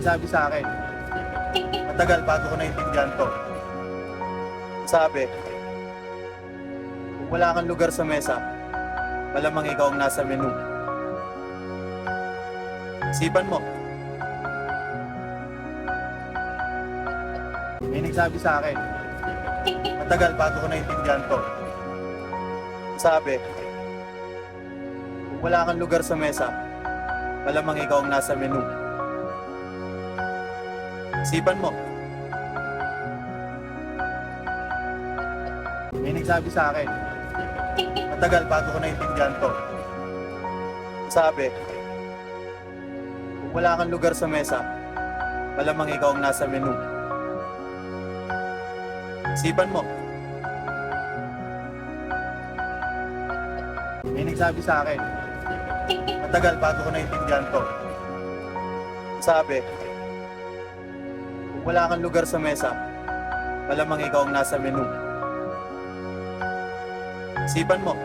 nagsabi sa akin, matagal bago ko naintindihan to. Sabi, kung wala kang lugar sa mesa, malamang ikaw ang nasa menu. Isipan mo. May nagsabi sa akin, matagal bago ko naintindihan to. Sabi, kung wala kang lugar sa mesa, malamang ikaw ang nasa menu. Isipan mo. May nagsabi sa akin, matagal bago ko naintindihan to. Sabi, kung wala kang lugar sa mesa, malamang ikaw ang nasa menu. Isipan mo. May nagsabi sa akin, matagal bago ko naintindihan to. Sabi, kung wala kang lugar sa mesa, malamang ikaw ang nasa menu. Isipan mo.